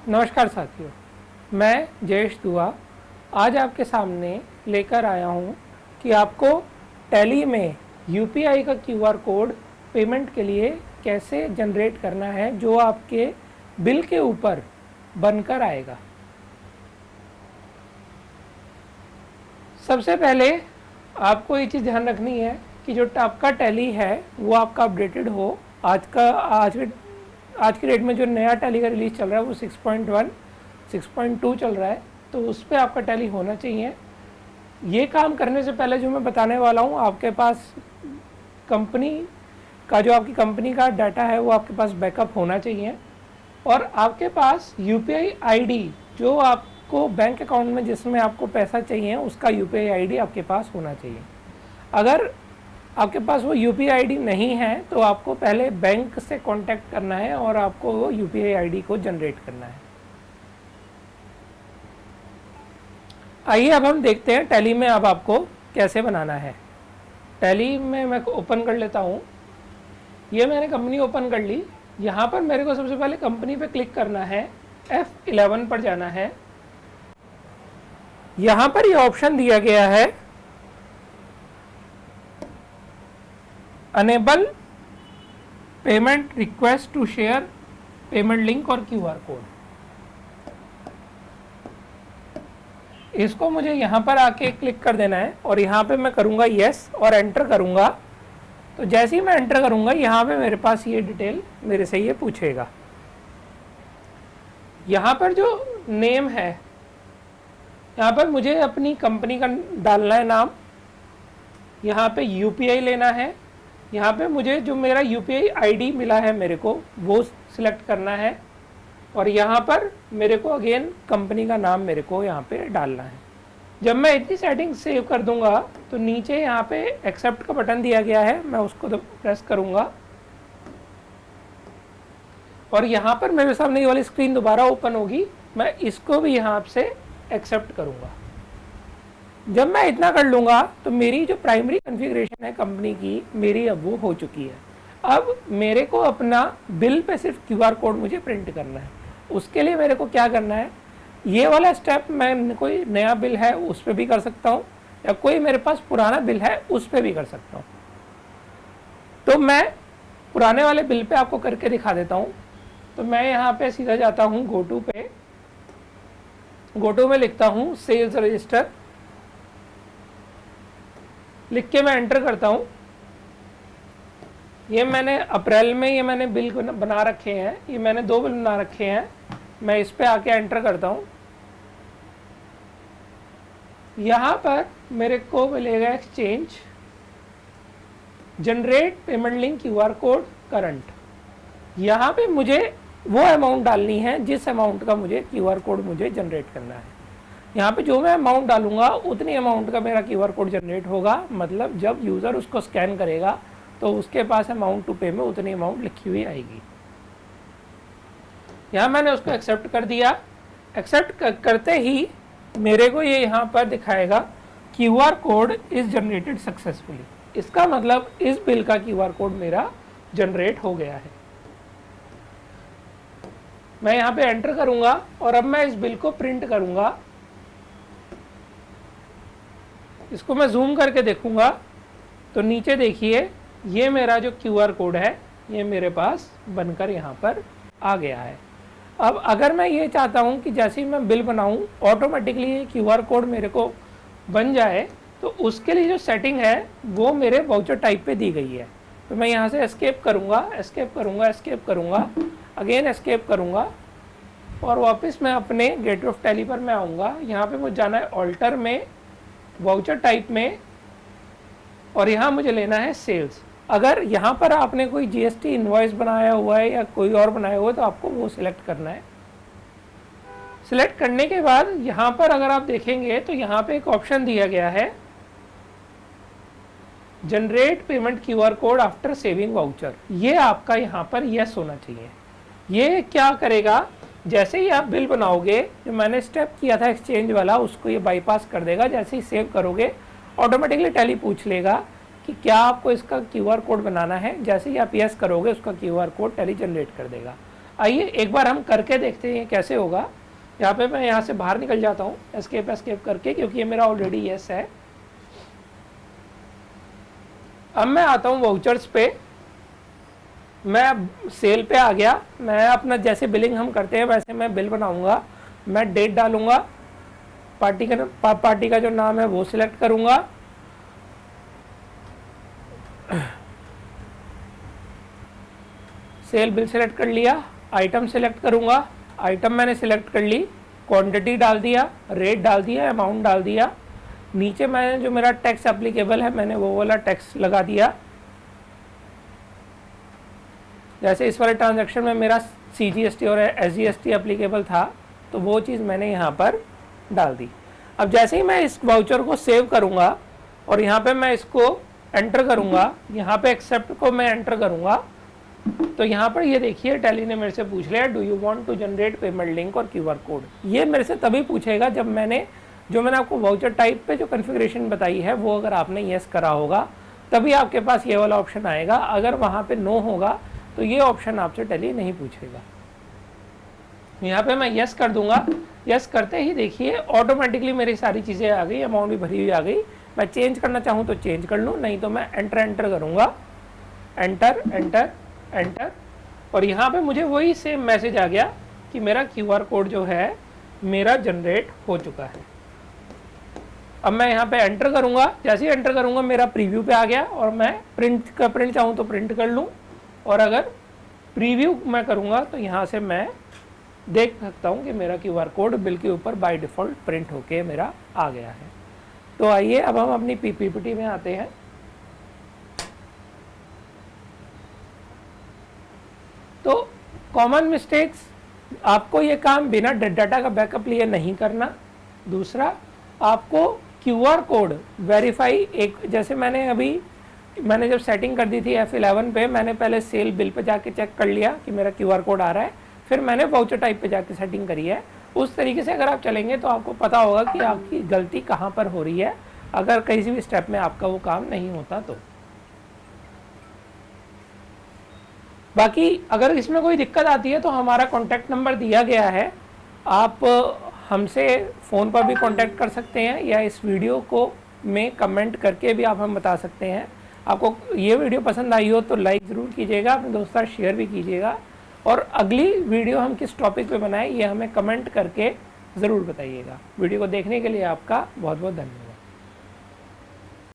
नमस्कार साथियों, मैं जयेश दुआ आज आपके सामने लेकर आया हूँ कि आपको टैली में यूपीआई का क्यूआर कोड पेमेंट के लिए कैसे जनरेट करना है जो आपके बिल के ऊपर बनकर आएगा। सबसे पहले आपको ये चीज़ ध्यान रखनी है कि जो आपका टैली है वो आपका अपडेटेड हो। आज की डेट में जो नया टैली का रिलीज़ चल रहा है वो 6.1 6.2 चल रहा है, तो उस पर आपका टैली होना चाहिए। ये काम करने से पहले जो मैं बताने वाला हूँ, आपके पास कंपनी का जो आपकी कंपनी का डाटा है वो आपके पास बैकअप होना चाहिए, और आपके पास यूपीआई आईडी जो आपको बैंक अकाउंट में जिसमें आपको पैसा चाहिए उसका यूपीआई आईडी आपके पास होना चाहिए। अगर आपके पास वो यूपीआई आईडी नहीं है तो आपको पहले बैंक से कांटेक्ट करना है और आपको वो यूपीआई आईडी को जनरेट करना है। आइए अब हम देखते हैं टैली में अब आपको कैसे बनाना है। टैली में मैं ओपन कर लेता हूँ। ये मैंने कंपनी ओपन कर ली। यहाँ पर मेरे को सबसे पहले कंपनी पे क्लिक करना है, F11 पर जाना है। यहाँ पर ये ऑप्शन दिया गया है enable payment request to share payment link और क्यूआर कोड। इसको मुझे यहाँ पर आके क्लिक कर देना है और यहाँ पे मैं करूँगा यस और एंटर करूँगा। तो जैसे ही मैं एंटर करूँगा यहाँ पे मेरे पास ये डिटेल मेरे से ये पूछेगा। यहाँ पर जो नेम है, यहाँ पर मुझे अपनी कंपनी का डालना है नाम, यहाँ पे यूपीआई लेना है, यहाँ पे मुझे जो मेरा यूपीआई आईडी मिला है मेरे को वो सिलेक्ट करना है, और यहाँ पर मेरे को अगेन कंपनी का नाम मेरे को यहाँ पे डालना है। जब मैं इतनी सेटिंग सेव कर दूंगा तो नीचे यहाँ पे एक्सेप्ट का बटन दिया गया है, मैं उसको तो प्रेस करूँगा और यहाँ पर मेरे सामने ये वाली स्क्रीन दोबारा ओपन होगी। मैं इसको भी यहाँ से एक्सेप्ट करूँगा। जब मैं इतना कर लूँगा तो मेरी जो प्राइमरी कॉन्फ़िगरेशन है कंपनी की, मेरी अब वो हो चुकी है। अब मेरे को अपना बिल पे सिर्फ क्यूआर कोड मुझे प्रिंट करना है। उसके लिए मेरे को क्या करना है, ये वाला स्टेप मैं कोई नया बिल है उस पर भी कर सकता हूँ, या कोई मेरे पास पुराना बिल है उस पर भी कर सकता हूँ। तो मैं पुराने वाले बिल पे आपको करके दिखा देता हूँ। तो मैं यहाँ पे सीधा जाता हूँ गोटू पे, गोटू में लिखता हूँ सेल्स रजिस्टर, लिख के मैं एंटर करता हूँ। ये मैंने अप्रैल में ये मैंने बिल बना रखे हैं, ये मैंने 2 बिल बना रखे हैं। मैं इस पे आके एंटर करता हूँ। यहाँ पर मेरे को मिलेगा exchange, generate payment link QR code current. यहाँ पे मुझे वो अमाउंट डालनी है जिस अमाउंट का मुझे क्यूआर कोड मुझे जनरेट करना है। यहाँ पे जो मैं अमाउंट डालूंगा उतनी अमाउंट का मेरा क्यूआर कोड जनरेट होगा। मतलब जब यूज़र उसको स्कैन करेगा तो उसके पास अमाउंट टू पे में उतनी अमाउंट लिखी हुई आएगी। यहाँ मैंने उसको एक्सेप्ट कर दिया। एक्सेप्ट करते ही मेरे को ये यहाँ पर दिखाएगा QR code is generated successfully. इसका मतलब इस बिल का क्यूआर कोड मेरा जनरेट हो गया है। मैं यहाँ पे एंटर करूँगा और अब मैं इस बिल को प्रिंट करूँगा। इसको मैं जूम करके देखूँगा तो नीचे देखिए ये मेरा जो क्यूआर कोड है ये मेरे पास बनकर यहाँ पर आ गया है। अब अगर मैं ये चाहता हूँ कि जैसे ही मैं बिल बनाऊँ ऑटोमेटिकली ये क्यूआर कोड मेरे को बन जाए, तो उसके लिए जो सेटिंग है वो मेरे वाउचर टाइप पे दी गई है। तो मैं यहाँ से एस्केप करूँगा, एस्केप करूँगा, एस्केप करूँगा, अगेन एस्केप करूँगा और वापस मैं अपने गेटवे ऑफ टैली पर मैं आऊँगा। यहाँ पे मुझे जाना है ऑल्टर में, वाउचर टाइप में, और यहाँ मुझे लेना है सेल्स। अगर यहाँ पर आपने कोई जीएसटी इनवॉइस बनाया हुआ है या कोई और बनाया हुआ है तो आपको वो सिलेक्ट करना है। सिलेक्ट करने के बाद यहाँ पर अगर आप देखेंगे तो यहाँ पे एक ऑप्शन दिया गया है generate payment QR code after saving voucher. ये आपका यहाँ पर यस होना चाहिए। ये क्या करेगा, जैसे ही आप बिल बनाओगे, जो मैंने स्टेप किया था एक्सचेंज वाला उसको ये बाईपास कर देगा। जैसे ही सेव करोगे ऑटोमेटिकली टैली पूछ लेगा कि क्या आपको इसका क्यूआर कोड बनाना है। जैसे ही आप यस करोगे उसका क्यूआर कोड टैली जनरेट कर देगा। आइए एक बार हम करके देखते हैं कैसे होगा। यहाँ पे मैं यहाँ से बाहर निकल जाता हूँ एस्केप करके, क्योंकि ये मेरा ऑलरेडी यस है। अब मैं आता हूँ वाउचर्स पे, मैं सेल पे आ गया। मैं अपना जैसे बिलिंग हम करते हैं वैसे मैं बिल बनाऊंगा। मैं डेट डालूंगा, पार्टी का जो नाम है वो सिलेक्ट करूंगा। सेल बिल सिलेक्ट कर लिया, आइटम सिलेक्ट करूंगा, आइटम मैंने सिलेक्ट कर ली, क्वांटिटी डाल दिया, रेट डाल दिया, अमाउंट डाल दिया। नीचे मैंने जो मेरा टैक्स एप्लीकेबल है मैंने वो वाला टैक्स लगा दिया। जैसे इस वाले ट्रांजैक्शन में मेरा CGST और SGST एप्लीकेबल था तो वो चीज़ मैंने यहाँ पर डाल दी। अब जैसे ही मैं इस वाउचर को सेव करूँगा और यहाँ पे मैं इसको एंटर करूँगा, यहाँ पे एक्सेप्ट को मैं एंटर करूँगा, तो यहाँ पर ये देखिए टैली ने मेरे से पूछ लिया do you want to generate payment link और QR कोड। ये मेरे से तभी पूछेगा जब मैंने आपको वाउचर टाइप पे जो कॉन्फ़िगरेशन बताई है वो अगर आपने येस करा होगा, तभी आपके पास ये वाला ऑप्शन आएगा। अगर वहाँ पे नो होगा तो ये ऑप्शन आपसे टैली नहीं पूछेगा। यहाँ पे मैं यस कर दूंगा। यस करते ही देखिए ऑटोमेटिकली मेरी सारी चीज़ें आ गई, अमाउंट भी भरी हुई आ गई। मैं चेंज करना चाहूँ तो चेंज कर लूँ, नहीं तो मैं एंटर करूँगा, एंटर। और यहाँ पे मुझे वही सेम मैसेज आ गया कि मेरा QR कोड जो है मेरा जनरेट हो चुका है। अब मैं यहाँ पे एंटर करूँगा, जैसे ही एंटर करूँगा मेरा प्रीव्यू पे आ गया और मैं प्रिंट चाहूँ तो प्रिंट कर लूँ, और अगर प्रीव्यू मैं करूँगा तो यहाँ से मैं देख सकता हूँ कि मेरा QR कोड बिल के ऊपर बाय डिफ़ॉल्ट प्रिंट होके मेरा आ गया है। तो आइए अब हम अपनी PPT में आते हैं। तो कॉमन मिस्टेक्स, आपको ये काम बिना डाटा का बैकअप लिए नहीं करना। दूसरा, आपको QR कोड वेरीफाई, एक जैसे मैंने जब सेटिंग कर दी थी F11 पे, मैंने पहले सेल बिल पे जाके चेक कर लिया कि मेरा QR कोड आ रहा है, फिर मैंने वाउचर टाइप पे जाके सेटिंग करी है। उस तरीके से अगर आप चलेंगे तो आपको पता होगा कि आपकी गलती कहाँ पर हो रही है, अगर किसी भी स्टेप में आपका वो काम नहीं होता तो। बाकी अगर इसमें कोई दिक्कत आती है तो हमारा कॉन्टैक्ट नंबर दिया गया है, आप हमसे फ़ोन पर भी कॉन्टैक्ट कर सकते हैं या इस वीडियो को में कमेंट करके भी आप हम बता सकते हैं। आपको ये वीडियो पसंद आई हो तो लाइक ज़रूर कीजिएगा, अपने दोस्तों के साथ शेयर भी कीजिएगा, और अगली वीडियो हम किस टॉपिक पे बनाएं ये हमें कमेंट करके ज़रूर बताइएगा। वीडियो को देखने के लिए आपका बहुत बहुत धन्यवाद।